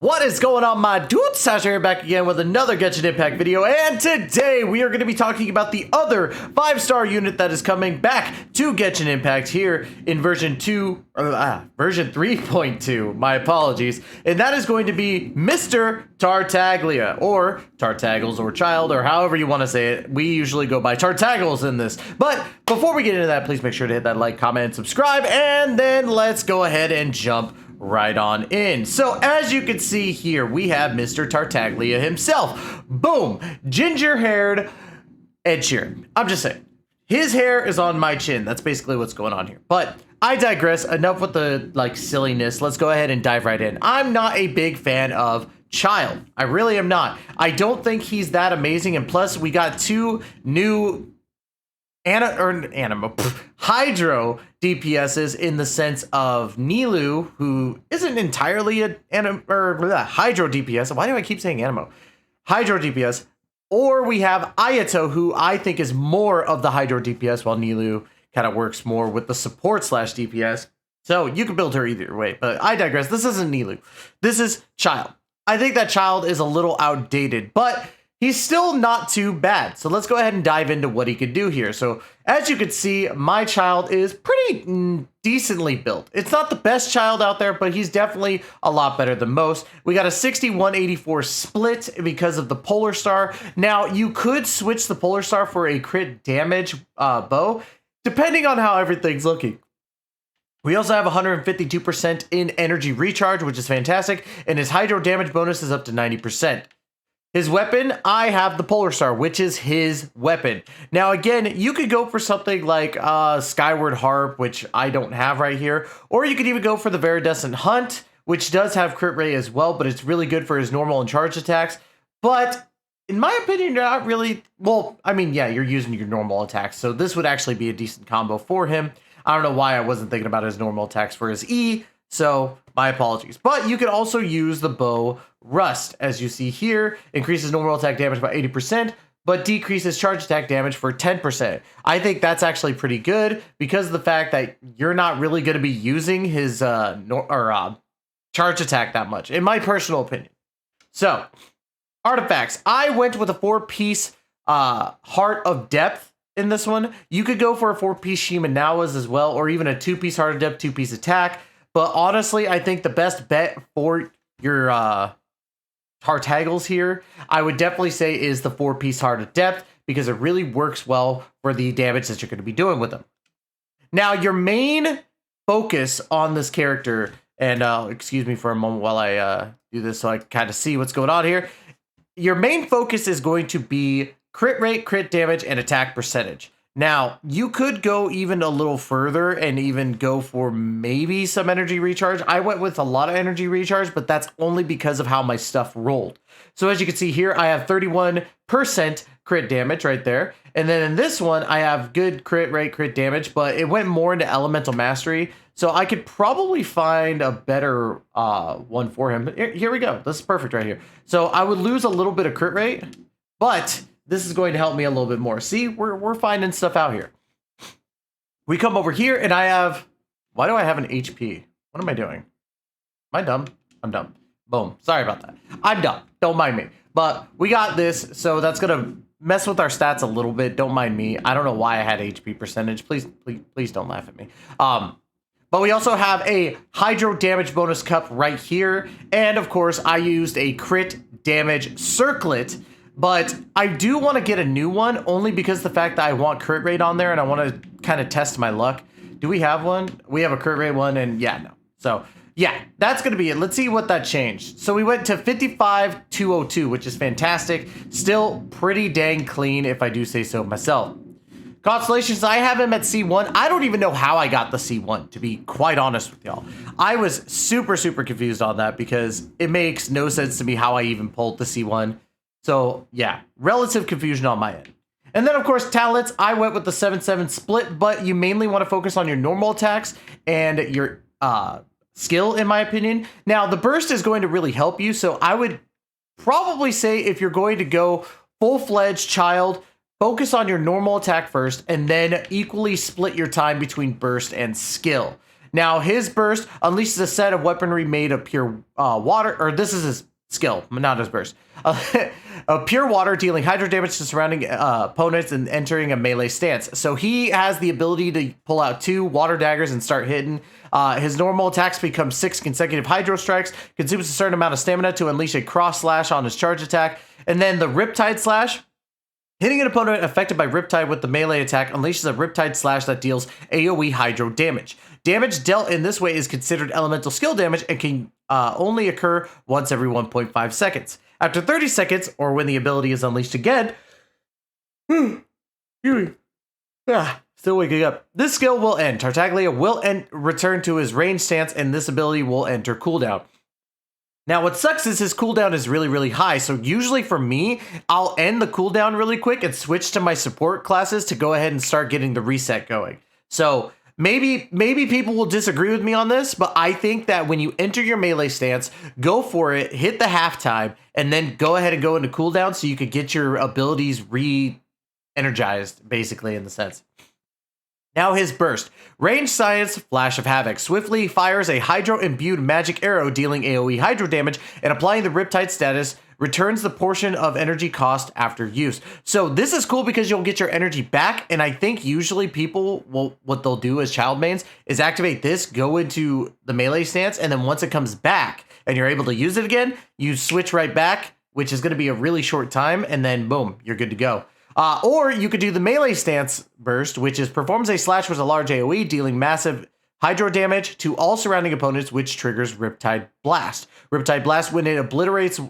What is going on, my dudes? Sasha here, back again with another Genshin Impact video, and today we are going to be talking about the other 5-star unit that is coming back to Genshin Impact here in version 3.2, my apologies, and that is going to be Mr. Tartaglia, or Tartaggles, or Childe, or however you want to say it. We usually go by Tartaggles in this, but before we get into that, please make sure to hit that like, comment, and subscribe, and then let's go ahead and jump right on in. So as you can see here, we have Mr. Tartaglia himself. Boom! Ginger-haired Ed Sheeran. I'm just saying. His hair is on my chin. That's basically what's going on here. But I digress. Enough with the silliness. Let's go ahead and dive right in. I'm not a big fan of Childe. I really am not. I don't think he's that amazing. And plus, we got two new Hydro DPSs in the sense of Nilou, who isn't entirely a Hydro DPS. Why do I keep saying Animo? Hydro DPS. Or we have Ayato, who I think is more of the Hydro DPS, while Nilou kind of works more with the support / DPS. So you can build her either way, but I digress. This isn't Nilou. This is Childe. I think that Childe is a little outdated, but he's still not too bad. So let's go ahead and dive into what he could do here. So as you can see, my Childe is pretty decently built. It's not the best Childe out there, but he's definitely a lot better than most. We got a 61-84 split because of the Polar Star. Now, you could switch the Polar Star for a crit damage bow, depending on how everything's looking. We also have 152% in energy recharge, which is fantastic, and his hydro damage bonus is up to 90%. His weapon, I have the Polar Star, which is his weapon. Now, again, you could go for something like Skyward Harp, which I don't have right here. Or you could even go for the Viridescent Hunt, which does have crit rate as well, but it's really good for his normal and charged attacks. But in my opinion, you're not really... Well, I mean, yeah, you're using your normal attacks, so this would actually be a decent combo for him. I don't know why I wasn't thinking about his normal attacks for his E, so my apologies. But you could also use the bow Rust, as you see here. Increases normal attack damage by 80%, but decreases charge attack damage for 10%. I think that's actually pretty good because of the fact that you're not really going to be using his charge attack that much, in my personal opinion. So, artifacts. I went with a 4-piece Heart of Depth in this one. You could go for a 4-piece Shimenawa's as well, or even a 2-piece Heart of Depth, 2-piece attack. But honestly, I think the best bet for your Tartaggles here, I would definitely say, is the 4-piece Heart of Depth, because it really works well for the damage that you're going to be doing with them. Now, your main focus on this character, and excuse me for a moment while I do this so I kind of see what's going on here. Your main focus is going to be crit rate, crit damage, and attack percentage. Now, you could go even a little further and even go for maybe some energy recharge. I went with a lot of energy recharge, but that's only because of how my stuff rolled. So as you can see here, I have 31% crit damage right there. And then in this one, I have good crit rate, crit damage, but it went more into Elemental Mastery. So I could probably find a better one for him. Here we go. This is perfect right here. So I would lose a little bit of crit rate, but this is going to help me a little bit more. See, we're finding stuff out here. We come over here and I have... Why do I have an HP? What am I doing? Am I dumb? I'm dumb. Boom. Sorry about that. I'm dumb. Don't mind me. But we got this, so that's going to mess with our stats a little bit. Don't mind me. I don't know why I had HP percentage. Please don't laugh at me. But we also have a Hydro damage bonus cup right here. And of course, I used a crit damage circlet. But I do want to get a new one, only because the fact that I want crit rate on there and I want to kind of test my luck. Do we have one? We have a crit rate one, and yeah, no. So, yeah, that's going to be it. Let's see what that changed. So we went to 55-202, which is fantastic. Still pretty dang clean, if I do say so myself. Constellations, I have him at C1. I don't even know how I got the C1, to be quite honest with y'all. I was super confused on that because it makes no sense to me how I even pulled the C1. So, yeah, relative confusion on my end. And then, of course, talents, I went with the 7-7 split, but you mainly want to focus on your normal attacks and your skill, in my opinion. Now, the burst is going to really help you, so I would probably say if you're going to go full-fledged Childe, focus on your normal attack first, and then equally split your time between burst and skill. Now, his burst unleashes a set of weaponry made of pure water, or this is his skill, not his burst. Of pure water, dealing hydro damage to surrounding opponents and entering a melee stance. So he has the ability to pull out 2 water daggers and start hitting. His normal attacks become 6 consecutive hydro strikes, consumes a certain amount of stamina to unleash a cross slash on his charge attack, and then the Riptide Slash. Hitting an opponent affected by Riptide with the melee attack unleashes a Riptide Slash that deals AoE hydro damage. Damage dealt in this way is considered elemental skill damage and can only occur once every 1.5 seconds. After 30 seconds, or when the ability is unleashed again, still waking up, this skill will end. Tartaglia will return to his range stance, and this ability will enter cooldown. Now, what sucks is his cooldown is really, really high. So usually for me, I'll end the cooldown really quick and switch to my support classes to go ahead and start getting the reset going. So maybe people will disagree with me on this, but I think that when you enter your melee stance, go for it, hit the halftime, and then go ahead and go into cooldown so you could get your abilities re-energized, basically, in the sense. Now his burst. Range Science, Flash of Havoc. Swiftly fires a Hydro-imbued magic arrow, dealing AoE Hydro damage, and applying the Riptide status, returns the portion of energy cost after use. So this is cool because you'll get your energy back, and I think usually people will, what they'll do as child mains is activate this, go into the melee stance, and then once it comes back and you're able to use it again, you switch right back, which is going to be a really short time, and then boom, you're good to go. Or you could do the melee stance burst, which is performs a slash with a large AoE, dealing massive hydro damage to all surrounding opponents, which triggers Riptide Blast. Riptide Blast, when it obliterates,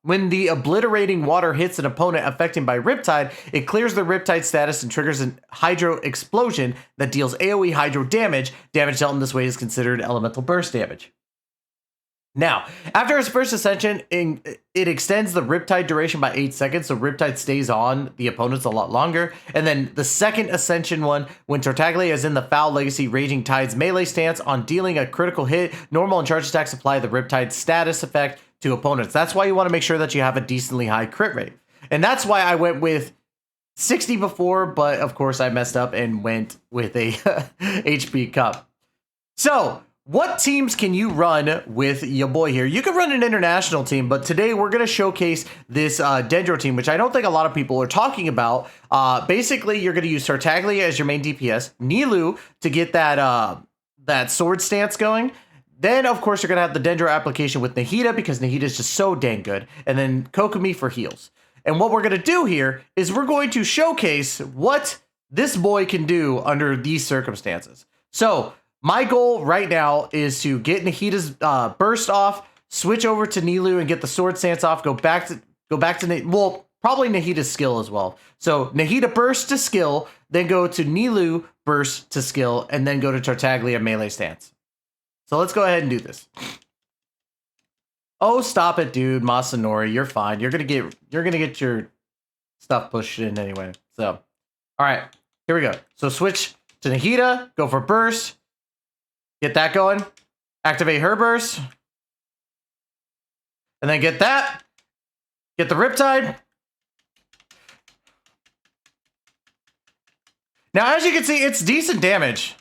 when the obliterating water hits an opponent affected by Riptide, it clears the Riptide status and triggers an Hydro Explosion that deals AoE Hydro damage. Damage dealt in this way is considered elemental burst damage. Now, after his first ascension, it extends the Riptide duration by 8 seconds, so Riptide stays on the opponents a lot longer. And then the second ascension one, when Tartaglia is in the Foul Legacy Raging Tide's melee stance, on dealing a critical hit, normal and charge attacks apply the Riptide status effect to opponents. That's why you want to make sure that you have a decently high crit rate. And that's why I went with 60 before, but of course I messed up and went with a HP cup. So, what teams can you run with your boy here? You can run an international team, but today we're going to showcase this Dendro team, which I don't think a lot of people are talking about. Basically, you're going to use Tartaglia as your main DPS, Nilou to get that sword stance going. Then, of course, you're going to have the Dendro application with Nahida because Nahida is just so dang good. And then Kokomi for heals. And what we're going to do here is we're going to showcase what this boy can do under these circumstances. So, my goal right now is to get Nahida's burst off, switch over to Nilou and get the sword stance off, go back to well, probably Nahida's skill as well. So Nahida burst to skill, then go to Nilou burst to skill, and then go to Tartaglia melee stance. So let's go ahead and do this. Oh, stop it, dude, Masanori, you're fine. You're gonna get your stuff pushed in anyway. So, all right, here we go. So switch to Nahida, go for burst. Get that going. Activate her burst. And then get that. Get the Riptide. Now, as you can see, it's decent damage.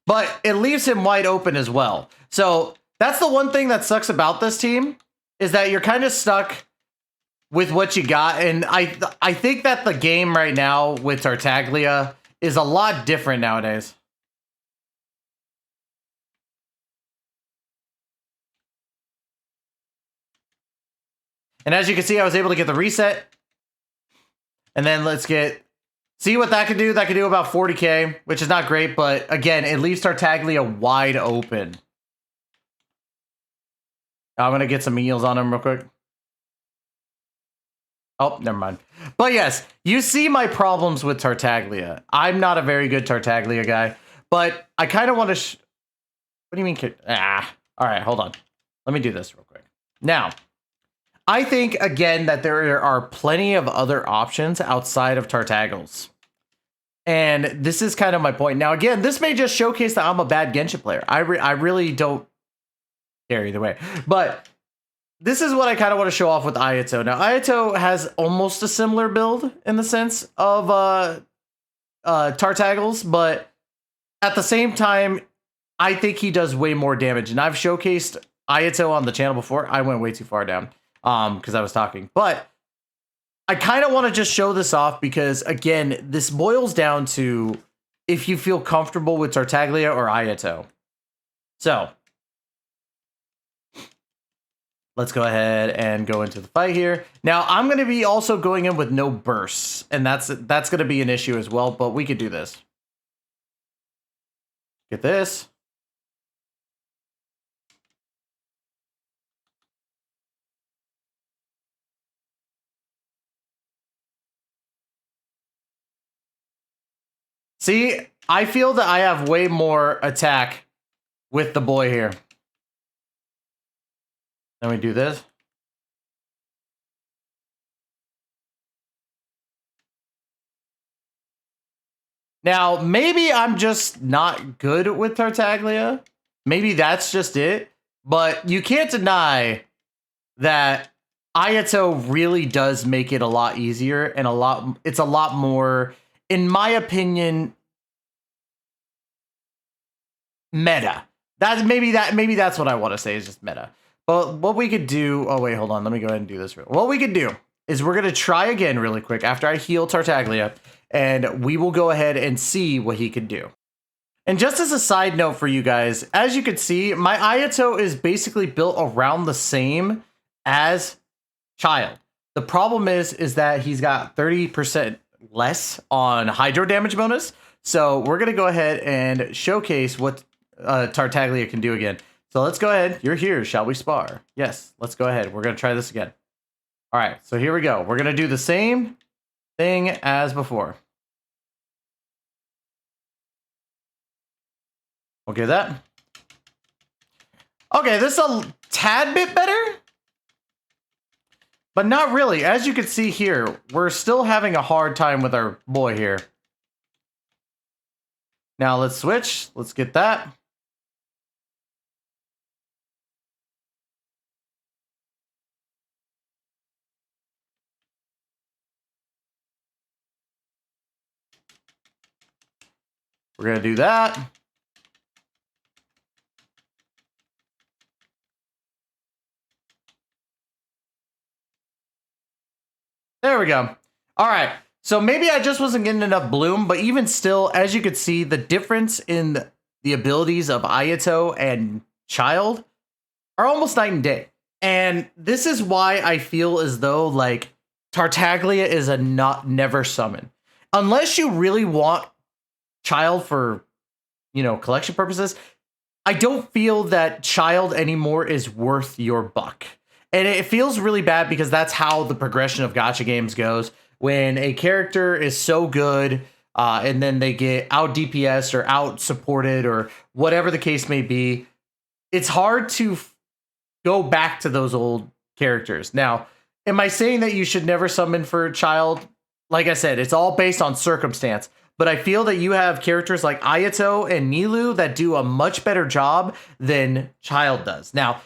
But it leaves him wide open as well. So that's the one thing that sucks about this team, is that you're kind of stuck with what you got. And I think that the game right now with Tartaglia is a lot different nowadays. And as you can see, I was able to get the reset. And then let's see what that can do. That can do about 40k, which is not great, but again, it leaves Tartaglia wide open. I'm going to get some heals on him real quick. Oh, never mind. But yes, you see my problems with Tartaglia. I'm not a very good Tartaglia guy, but I kind of want to... What do you mean? All right, hold on. Let me do this real quick. Now, I think, again, that there are plenty of other options outside of Tartaggles. And this is kind of my point. Now, again, this may just showcase that I'm a bad Genshin player. I really don't care either way. But this is what I kind of want to show off with Ayato. Now, Ayato has almost a similar build in the sense of Tartaggles, but at the same time, I think he does way more damage. And I've showcased Ayato on the channel before. I went way too far down because I was talking. But I kind of want to just show this off because, again, this boils down to if you feel comfortable with Tartaglia or Ayato. So let's go ahead and go into the fight here. Now, I'm going to be also going in with no bursts, and that's going to be an issue as well, but we could do this. Get this. See, I feel that I have way more attack with the boy here. Then we do this. Now, maybe I'm just not good with Tartaglia. Maybe that's just it. But you can't deny that Ayato really does make it a lot easier and it's a lot more, in my opinion, meta. Maybe that's what I want to say is just meta. But what we could do, oh wait, hold on, let me go ahead and do this. What we could do is we're gonna try again really quick after I heal Tartaglia, and we will go ahead and see what he can do. And just as a side note for you guys, as you can see, my Ayato is basically built around the same as Childe. The problem is that he's got 30% less on hydro damage bonus. So we're gonna go ahead and showcase what Tartaglia can do again. So let's go ahead. You're here. Shall we spar? Yes, let's go ahead. We're going to try this again. All right, so here we go. We're going to do the same thing as before. We'll get that. Okay, this is a tad bit better, but not really. As you can see here, we're still having a hard time with our boy here. Now let's switch. Let's get that. We're going to do that. There we go. All right. So maybe I just wasn't getting enough bloom, but even still, as you could see, the difference in the abilities of Ayato and Childe are almost night and day. And this is why I feel as though like Tartaglia is a never summon. Unless you really want Childe for, collection purposes, I don't feel that Childe anymore is worth your buck. And it feels really bad because that's how the progression of gacha games goes. When a character is so good and then they get out DPS or out supported or whatever the case may be, it's hard to go back to those old characters. Now, am I saying that you should never summon for Childe? Like I said, it's all based on circumstance. But I feel that you have characters like Ayato and Nilou that do a much better job than Childe does. Now,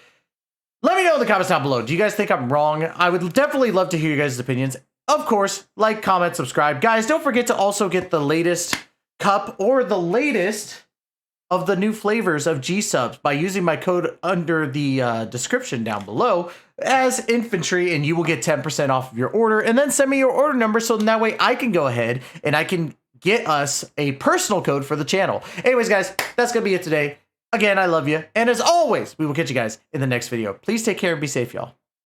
let me know in the comments down below. Do you guys think I'm wrong? I would definitely love to hear you guys' opinions. Of course, like, comment, subscribe. Guys, don't forget to also get the latest cup or the latest of the new flavors of G-Subs by using my code under the description down below as infantry, and you will get 10% off of your order. And then send me your order number so that way I can go ahead and I can get us a personal code for the channel. Anyways, guys, that's going to be it today. Again, I love you. And as always, we will catch you guys in the next video. Please take care and be safe, y'all.